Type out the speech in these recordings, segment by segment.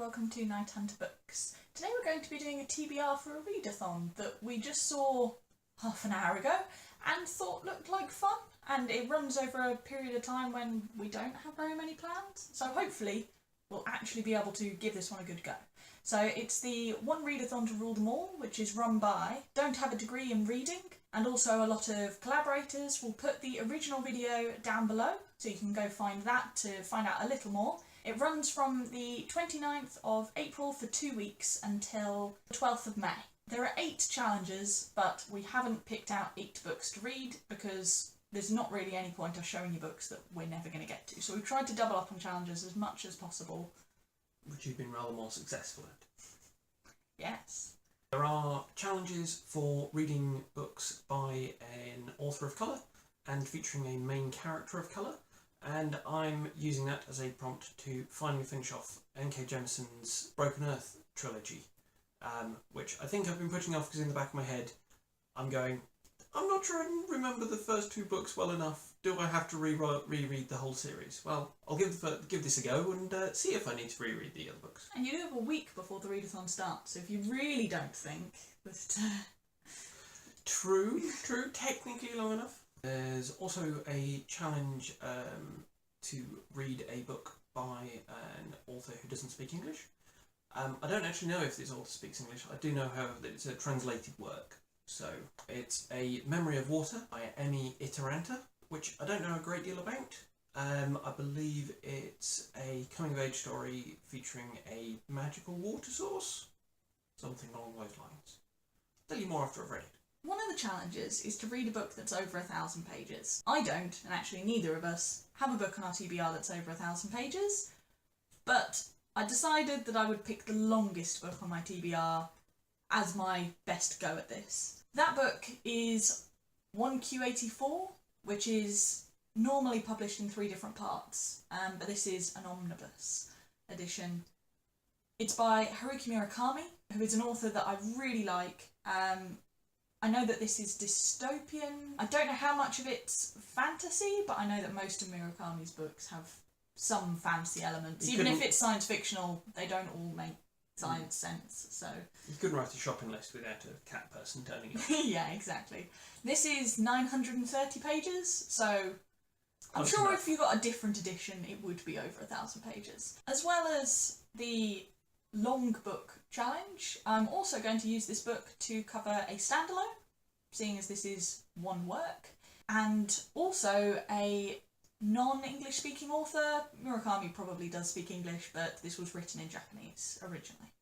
welcome to KnightHunter Books. Today we're going to be doing a TBR for a readathon that we just saw half an hour ago and thought looked like fun, and it runs over a period of time when we don't have very many plans, so hopefully we'll actually be able to give this one a good go. So it's the One Readathon to Rule Them All, which is run by Don't Have a Degree in Reading, and also a lot of collaborators. We'll put the original video down below so you can go find that to find out a little more. It runs from the 29th of April for 2 weeks until the 12th of May. There are 8 challenges, but we haven't picked out 8 books to read because there's not really any point of showing you books that we're never going to get to. So we've tried to double up on challenges as much as possible. Which you've been rather more successful at. Yes. There are challenges for reading books by an author of colour and featuring a main character of colour, and I'm using that as a prompt to finally finish off NK Jemisin's Broken Earth trilogy, which I think I've been putting off because in the back of my head I'm not sure I remember the first 2 books well enough. Do I have to reread the whole series? Well, I'll give this a go and see if I need to reread the other books. And you do have a week before the readathon starts, so if you really don't think that... True, technically long enough. There's also a challenge to read a book by an author who doesn't speak English. I don't actually know if this author speaks English. I do know, however, that it's a translated work. So it's A Memory of Water by Emmi Itäranta, which I don't know a great deal about. I believe it's a coming-of-age story featuring a magical water source. Something along those lines. I'll tell you more after I've read it. One of the challenges is to read a book that's over 1,000 pages. I don't, and actually neither of us, have a book on our TBR that's over 1,000 pages, but I decided that I would pick the longest book on my TBR as my best go at this. That book is 1Q84, which is normally published in 3 different parts, but this is an omnibus edition. It's by Haruki Murakami, who is an author that I really like. I know that this is dystopian. I don't know how much of it's fantasy, but I know that most of Murakami's books have some fantasy elements. Even if it's science fictional, they don't all make science sense, so... You couldn't write a shopping list without a cat person turning up. Yeah, exactly. This is 930 pages, so I'm sure if you got a different edition, it would be over 1,000 pages. As well as the long book challenge, I'm also going to use this book to cover a standalone, seeing as this is one work, and also a non-English speaking author. Murakami probably does speak English, but this was written in Japanese originally.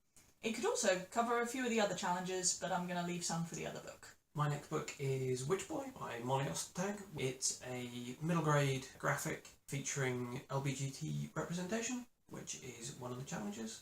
It could also cover a few of the other challenges, but I'm going to leave some for the other book. My next book is Witch Boy by Ostertag. It's a middle grade graphic featuring LGBT representation, which is one of the challenges.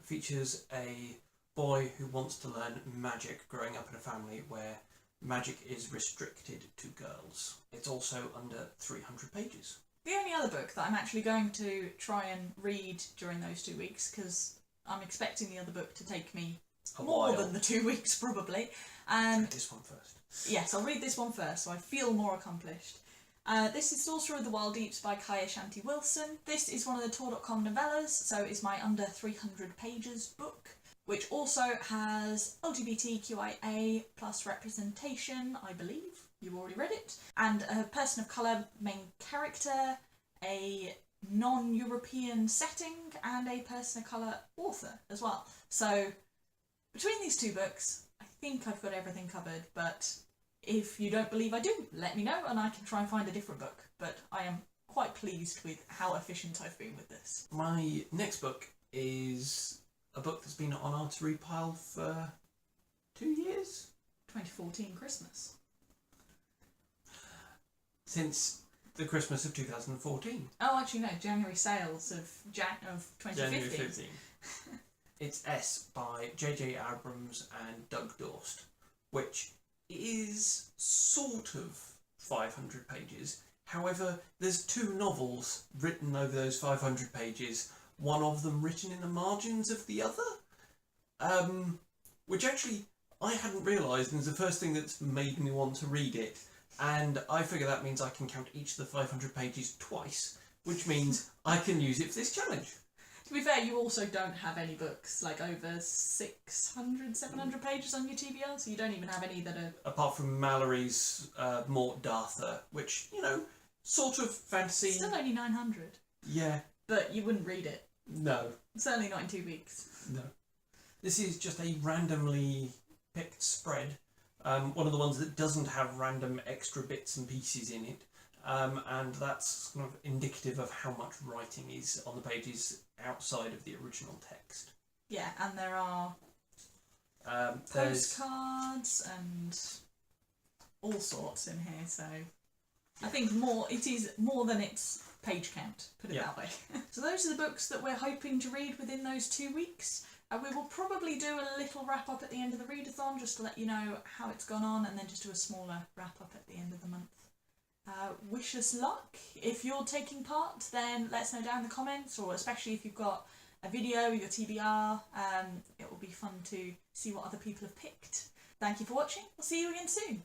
Features a boy who wants to learn magic growing up in a family where magic is restricted to girls. It's also under 300 pages. The only other book that I'm actually going to try and read during those 2 weeks, because I'm expecting the other book to take me more than the 2 weeks probably. Read this one first. Yes, I'll read this one first so I feel more accomplished. This is Sorcerer of the Wildeeps by Asahnte Wilson. This is one of the Tor.com novellas, so it's my under 300 pages book, which also has LGBTQIA plus representation, I believe. You already read it. And a person of colour main character, a non-European setting, and a person of colour author as well. So between these 2 books, I think I've got everything covered, but if you don't believe I do, let me know and I can try and find a different book. But I am quite pleased with how efficient I've been with this. My next book is a book that's been on our to read pile for 2 years? 2014 Christmas. Since the Christmas of 2014. Oh, actually no, January sales of 2015. January 15. It's S by J.J. Abrams and Doug Dorst, which is sort of 500 pages. However, there's 2 novels written over those 500 pages, one of them written in the margins of the other, which actually I hadn't realised and is the first thing that's made me want to read it, and I figure that means I can count each of the 500 pages twice, which means I can use it for this challenge. To be fair, you also don't have any books like over 600, 700 pages on your TBR, so you don't even have any that are... Apart from Mallory's Mort Darther, which, you know, sort of fantasy... Still only 900. Yeah. But you wouldn't read it. No. Certainly not in 2 weeks. No. This is just a randomly picked spread. One of the ones that doesn't have random extra bits and pieces in it. And that's kind of indicative of how much writing is on the pages outside of the original text. Yeah, and there are there's postcards and all sorts in here, so I think it is more than its page count, put it that way. So those are the books that we're hoping to read within those 2 weeks. We will probably do a little wrap up at the end of the readathon just to let you know how it's gone on, and then just do a smaller wrap up at the end of the month. Wish us luck. If you're taking part, then let us know down in the comments, or especially if you've got a video, your TBR, it will be fun to see what other people have picked. Thank you for watching. We'll see you again soon.